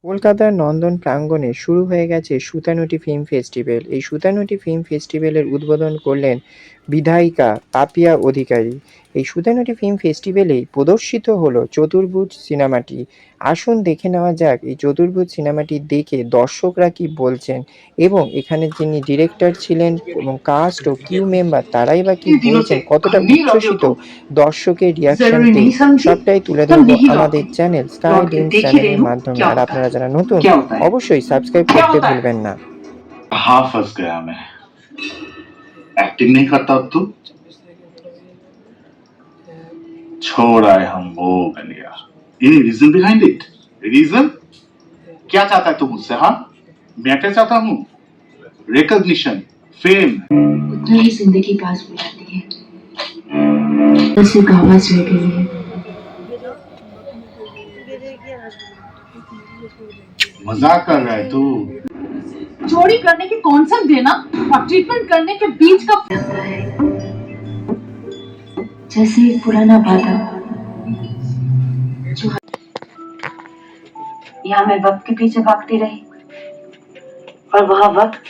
কলকাতার নন্দন প্রাঙ্গণে শুরু হয়ে গেছে সুতানুটি ফিল্ম ফেস্টিভ্যাল। এই সুতানুটি ফিল্ম ফেস্টিভ্যালের উদ্বোধন করলেন বিধায়িকা পাপিয়া অধিকারী। এই সুতানুটি ফিল্ম ফেস্টিভ্যালেই প্রদর্শিত হলো চতুর্ভুজ সিনেমাটি। আসুন দেখে নেওয়া যাক এই চতুর্ভুজ সিনেমাটি দেখে দর্শকরা কি বলছেন এবং এখানে যিনি ডিরেক্টর ছিলেন এবং কাস্ট ও কিউ মেম্বার তারাই বা কি বলছেন, কতটা উচ্ছ্বসিত দর্শকের রিয়াকশনতে, সবটাই তুলে ধরবো আমাদের চ্যানেল স্কাই ড্রিমস চ্যানেলের মাধ্যমে। আর আপনারা যারা নতুন অবশ্যই সাবস্ক্রাইব করতে ভুলবেন না। कहाँ फंस गया मैं? एक्टिंग नहीं करता अब तू? छोड़ आए हम वो गलिया। Any reason behind it? Reason? क्या चाहता है तू मुझसे? हाँ, मैं क्या चाहता हूँ? Recognition, fame. उतना ही जिंदगी पास हो जाती है, सिर्फ आवाज रह गई है। मजाक कर रहा है तू? चोरी करने की कॉन्सेप्ट देना और ट्रीटमेंट करने के बीच का लगता है जैसे एक पुराना वादा जो यहाँ मैं वक्त के पीछे भागती रही और वह वक्त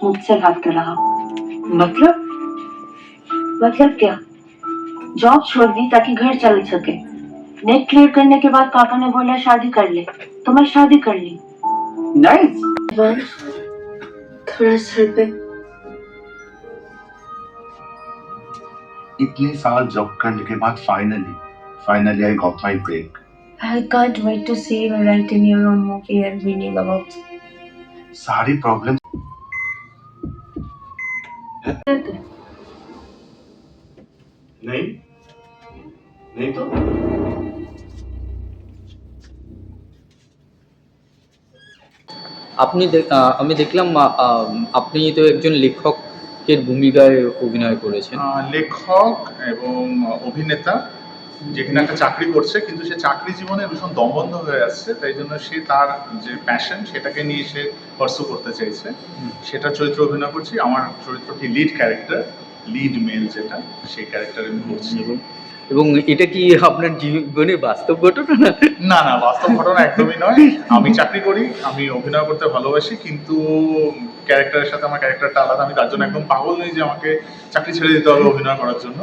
मुझसे भागता रहा। मतलब क्या? जॉब छोड़ दी ताकि घर चल सके। नेट क्लियर करने के बाद पापा ने बोला शादी कर ले, तो मैं शादी कर ली। नाइस। थोड़ा सर पे इतने साल जॉब करने के बाद finally I got my break. I can't wait to see you write in your own movie and reading about सारी प्रॉब्लम नहीं नहीं तो আমি দেখলাম আপনি তো একজন লেখকের ভূমিকায় অভিনয় করেছেন। লেখক এবং অভিনেতা, যেখানে একটা চাকরি করছে কিন্তু সে চাকরি জীবনে ভীষণ দমবন্ধ হয়ে আসছে, তাই জন্য সে তার যে প্যাশন সেটাকে নিয়ে সে পার্সু করতে চাইছে, সেটা চরিত্র অভিনয় করছি। আমার চরিত্রটি লিড ক্যারেক্টার, লিড মেল যেটা, সেই ক্যারেক্টারে আমি করছি। এবং এটা কি আপনার জীবনের বাস্তব ঘটনা? না না, বাস্তব ঘটনা একদমই নয়। আমি চাকরি করি, আমি অভিনয় করতে ভালোবাসি, কিন্তু ক্যারেক্টারের সাথে আমার ক্যারেক্টারটা আলাদা। আমি তার জন্য একদম পাগল নই যে আমাকে চাকরি ছেড়ে দিতে হবে অভিনয় করার জন্য।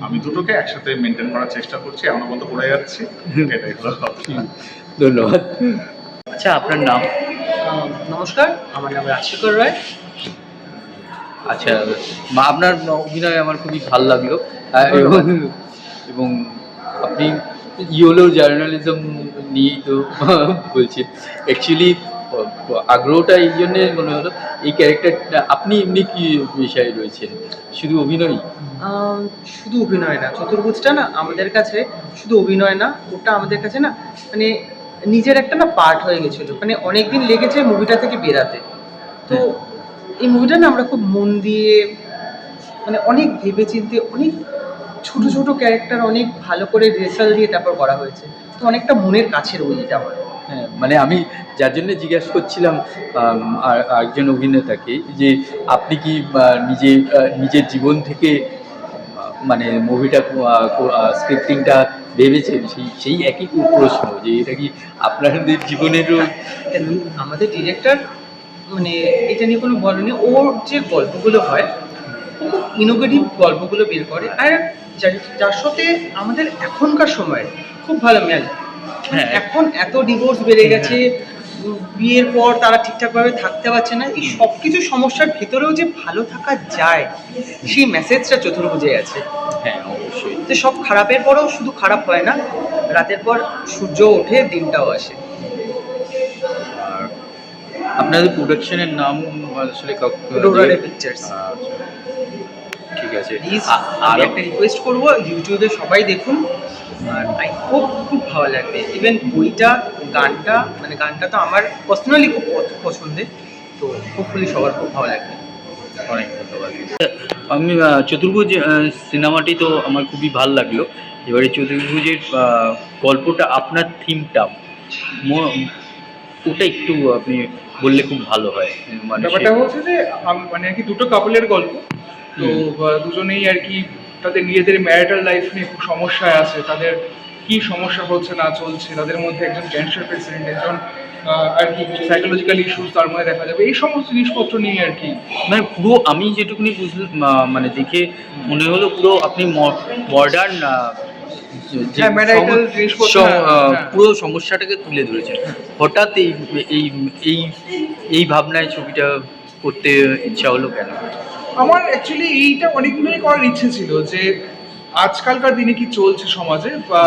আমি দুটোকে একসাথে মেনটেন করার চেষ্টা করছি, এখনো পর্যন্ত করে যাচ্ছি। এটাই হলো। ধন্যবাদ। আচ্ছা, আপনার নাম? নমস্কার, আমার নাম রাজশেখর রায়। আচ্ছা, আপনার অভিনয় আমার খুবই ভালো লাগলো। এবং আপনি ইয়েলো জার্নালিজম নিয়েই তো বলছেন। অ্যাকচুয়ালি আগ্রহটা এই জন্যে মনে হলো, এই ক্যারেক্টারটা আপনি এমনি কি বিষয়ে রয়েছেন? শুধু অভিনয়? শুধু অভিনয় না, চতুর্ভুজটা না আমাদের কাছে শুধু অভিনয় না, ওটা আমাদের কাছে না মানে নিজের একটা না পার্ট হয়ে গেছিলো। মানে অনেকদিন লেগেছে মুভিটা থেকে বেরাতে। তো এই মুভিটা না আমরা খুব মন দিয়ে, মানে অনেক ভেবেচিন্তে, অনেক ছোট ছোট ক্যারেক্টার অনেক ভালো করে রেসাল দিয়ে তারপর করা হয়েছে। তো অনেকটা মনের কাছের বইটা আমার। হ্যাঁ, মানে আমি যার জন্য জিজ্ঞাসা করছিলাম একজন অভিনেতাকে, যে আপনি কি নিজের জীবন থেকে মানে মুভিটা স্ক্রিপ্টিংটা ভেবেছেন? সেই একই প্রশ্ন, যে এটা কি আপনাদের জীবনেরও? আমাদের ডিরেক্টর মানে এটা নিয়ে কোনো বলেনি। ওর যে গল্পগুলো হয়, ও খুব ইনোভেটিভ গল্পগুলো বের করে, আর যার সাথে আমাদের এখনকার সময় খুব ভালো ম্যাচ। হ্যাঁ, এখন এত ডিভোর্স বেড়ে গেছে, বিয়ের পর তারা ঠিকঠাকভাবে থাকতে পারছে না, এই সব কিছু সমস্যার ভেতরেও যে ভালো থাকা যায় সেই মেসেজটা চতুর্ভুজে আছে। হ্যাঁ, অবশ্যই। তো সব খারাপের পরেও শুধু খারাপ হয় না, রাতের পর সূর্য ওঠে, দিনটাও আসে। আর আপনাদের প্রোডাকশনের নাম আসলে ডোরারে পিকচার্স। ঠিক আছে। আর একটা রিকোয়েস্ট করবো, ইউটিউবে সবাই দেখুন, আর আই হোপ খুব ভালো লাগবে। ইভেন বইটা, গানটা, মানে গানটা তো আমার পার্সোনালি খুব পছন্দের, তো হোপফুলি সবার খুব ভালো লাগবে। অনেক ধন্যবাদ। আমি চতুর্ভুজ সিনেমাটি তো আমার খুবই ভালো লাগলো। এবারে চতুর্ভুজের গল্পটা, আপনার থিমটা, ওটা একটু আপনি বললে খুব ভালো হয়। মানে ব্যাপারটা হচ্ছে যে মানে আর কি দুটো কাপলের গল্প। তো দুজনেই আর কি তাদের নিজেদের ম্যারিটাল লাইফ নিয়ে খুব সমস্যায় আছে, তাদের কি সমস্যা হচ্ছে না চলছে, তাদের মধ্যে একজন ক্যান্সার পেশেন্ট, একজন আর কি সাইকোলজিক্যাল ইস্যুস তার মধ্যে দেখা যাবে, এই সমস্ত জিনিসপত্র নিয়ে আর কি। মানে পুরো আমি যেটুকুনি বুঝলাম মানে দেখে মনে হলো পুরো আপনি মডার্ন হ্যাঁ, medical জিনিসপত্র, হ্যাঁ। পুরো সমস্যাটাকে তুলে ধরেছেন। হঠাৎ এই এই এই এই ভাবনায় ছবিটা করতে ইচ্ছা হলো কেন? আমার অ্যাকচুয়ালি এইটা অনেকদিন ধরে করার ইচ্ছে ছিল যে আজকালকার দিনে কি চলছে সমাজে, বা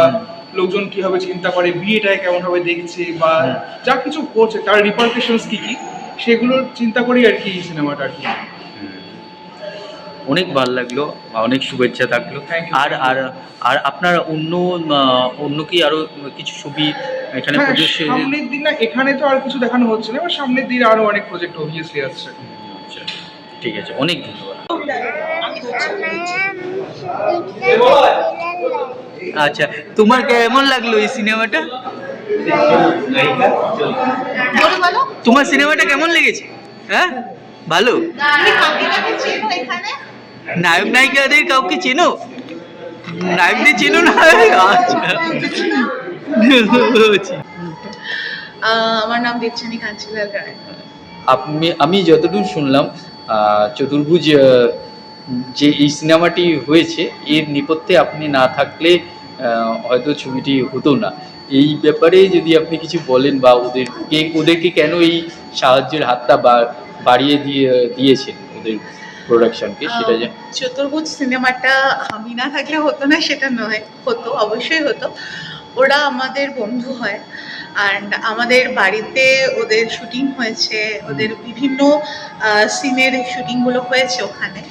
লোকজন কিভাবে চিন্তা করে, বিয়েটাকে কেমন ভাবে দেখছে, বা যা কিছু করছে তার রিপারকেশনস কি কি, সেগুলো চিন্তা করি আর কি এই সিনেমাটা আর কি। অনেক ভালো লাগলো, অনেক শুভেচ্ছা থাকলো। Thank you. আর আর আর আপনার অন্য কি আরো কিছু ছবি এখানে হ্যাঁ, প্রদর্শিত? সামনের দিন না, এখানে তো আর কিছু দেখানো হচ্ছে না, এবার সামনের দিন আরো অনেক প্রজেক্ট অবভিয়াসলি আসছে। আচ্ছা, ঠিক আছে, অনেক ধন্যবাদ। আচ্ছা, তোমার কেমন লাগলো এই সিনেমাটা? তোমার সিনেমাটা কেমন লেগেছে? হ্যাঁ, ভালো। নায়ক নায়িকাদের কাউকে চেনো? নায়কদের চেনো না? আচ্ছা। আমার নাম দীপচানী কাঞ্চিলাল রায়। আমি যতদূর শুনলাম চতুর্ভুজ যে এই সিনেমাটি হয়েছে এর নেপথ্যে আপনি না থাকলে হয়তো ছবিটি হতো না। এই ব্যাপারে যদি আপনি কিছু বলেন, বা ওদেরকে কেন এই সাহায্যের হাতটা বাড়িয়ে দিয়েছেন ওদের প্রোডাকশনকে, সেটা যে চতুর্ভুজ সিনেমাটা আমি না থাকলে হতো না সেটা নয়, হতো, অবশ্যই হতো। ওরা আমাদের বন্ধু হয়, অ্যান্ড আমাদের বাড়িতে ওদের শুটিং হয়েছে, ওদের বিভিন্ন সিনের শুটিংগুলো হয়েছে ওখানে।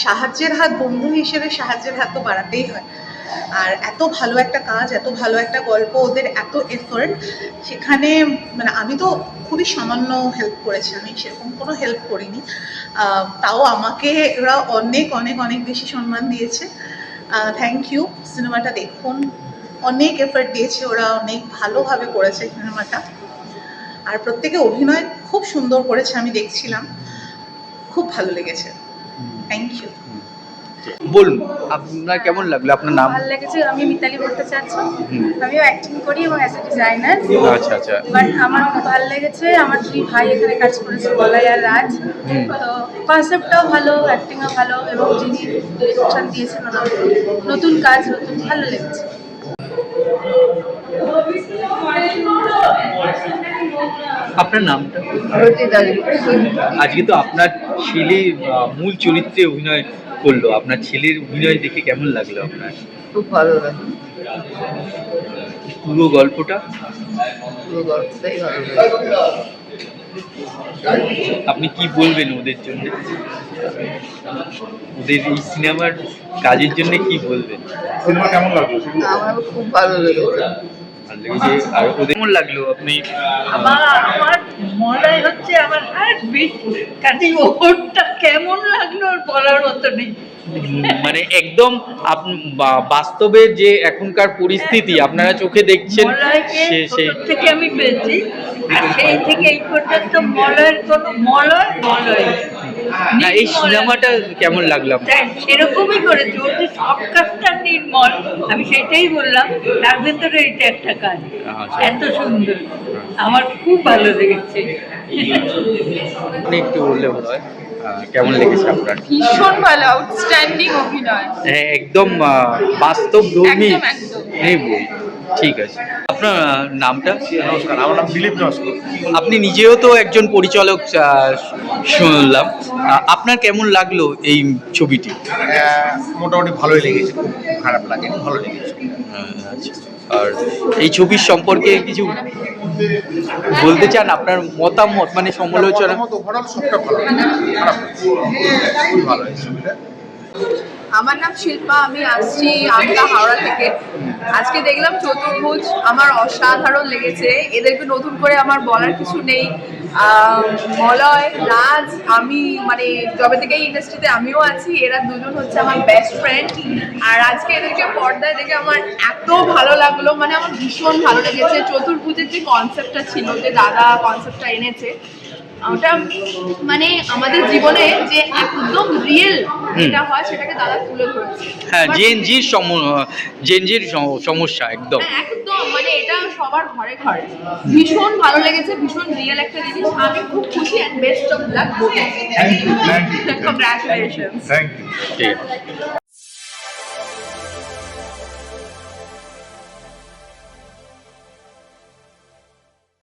সাহায্যের হাত, বন্ধু হিসেবে সাহায্যের হাত তো বাড়াতেই হয়। আর এত ভালো একটা কাজ, এত ভালো একটা গল্প, ওদের এত এফোর্ট, সেখানে মানে আমি তো খুবই সামান্য হেল্প করেছি, আমি সেরকম কোনো হেল্প করিনি, তাও আমাকে ওরা অনেক অনেক অনেক বেশি সম্মান দিয়েছে। Thank you. সিনেমাটা দেখুন, অনেক এফোর্ট দিয়েছে ওরা, অনেক ভালোভাবে করেছে সিনেমাটা, আর প্রত্যেকে অভিনয় খুব সুন্দর করেছে, আমি দেখছিলাম, খুব ভালো লেগেছে। Thank you. বলুন আপনার কেমন লাগলো, আপনার নাম? ভালো লেগেছে। আমি মিতালি ভট্টাচার্য, আমিও অ্যাক্টিং করি এবং অ্যাজ এ ডিজাইনার। আচ্ছা আচ্ছা। বাট আমার খুব ভালো লেগেছে। আমার দুই ভাই এখানে কাজ করেছে, বলাই আর রাজ। তো কনসেপ্টটাও ভালো, অ্যাক্টিংও ভালো, এবং যিনি ডিরেকশন দিয়েছেন ওনার নতুন কাজ, নতুন, ভালো লেগেছে। আপনার নামটা? আজকে তো আপনার ছেলে মূল চরিত্রে অভিনয় করলো, আপনার ছেলের অভিনয় দেখে কেমন লাগলো আপনার? খুব ভালো লাগে। পুরো গল্পটা? পুরো গল্পটাই ভালো লাগে। আপনি কি বলবেন ওদের জন্য, ওদের এই সিনেমার কাজের জন্য কি বলবেন? সিনেমা কেমন লাগলো? আমার খুব ভালো লেগেছে। ভালো লেগেছে। আর ওদের কেমন লাগলো আপনি? আমার মজাই হচ্ছে আমার হার্টবিট, কাজে ওরটা কেমন লাগলো ওর বলার মতো নেই। মানে একদম বাস্তবের যে এখনকার পরিস্থিতি আপনারা চোখে দেখছেন, সেই থেকে আমি পেয়েছি, আর সেই থেকে এই পর্যন্ত মলয়ের কোনো মলয় না, এই সিনেমাটা কেমন লাগলো আপনার? সেরকমই করেছে, ওর যে সব কাজটা নির্মল, আমি সেটাই বললাম, তার ভেতরে এটা একটা কাজ এত সুন্দর, আমার খুব ভালো লেগেছে। আপনি একটু বললে ভালো হয়, কেমন লেগেছে আপনার? ভীষণ ভালো, আউটস্ট্যান্ডিং অভিনয়, হ্যাঁ, একদম বাস্তবধর্মী একদম, একদম। এই বই। ঠিক আছে, আপনার নামটা? নমস্কার, আমার নাম দিলীপ নস্কর। আপনি নিজেও তো একজন পরিচালক শুনলাম, আপনার কেমন লাগলো এই ছবিটি? মোটামুটি ভালোই লেগেছে, খুব খারাপ লাগেনি, ভালো লেগেছে। আচ্ছা, আর এই ছবির সম্পর্কে কিছু বলতে চান? আপনার মতামত, মানে সমালোচনা? ওভারঅল সবটা ভালো, খারাপ খুব ভালো হয়েছে ছবিটা। আমার নাম শিল্পা, আমি আসছি আমতা হাওড়া থেকে। আজকে দেখলাম চতুর্ভুজ, আমার অসাধারণ লেগেছে। এদেরকে নতুন করে আমার বলার কিছু নেই। মলয়, রাজ, আমি মানে যবে থেকে ইন্ডাস্ট্রিতে আমিও আছি, এরা দুজন হচ্ছে আমার বেস্ট ফ্রেন্ড। আর আজকে এদেরকে পর্দায় দেখে আমার এত ভালো লাগলো, মানে আমার ভীষণ ভালো লেগেছে। চতুর্ভুজের যে কনসেপ্টটা ছিল, যে দাদা কনসেপ্টটা এনেছে, ওটা মানে আমাদের জীবনে যে একদম রিয়েল যেটা হয় সেটাকে দাদা তুলে ধরেছে। হ্যাঁ, জেনজির সমস্যা একদম। হ্যাঁ, একদম মানে এটা সবার ঘরে ঘরে ভীষণ ভালো লেগেছে, ভীষণ রিয়েল একটা জিনিস। আমি খুব খুশি and best of luck. Thank you congratulations. Thank you. ঠিক আছে।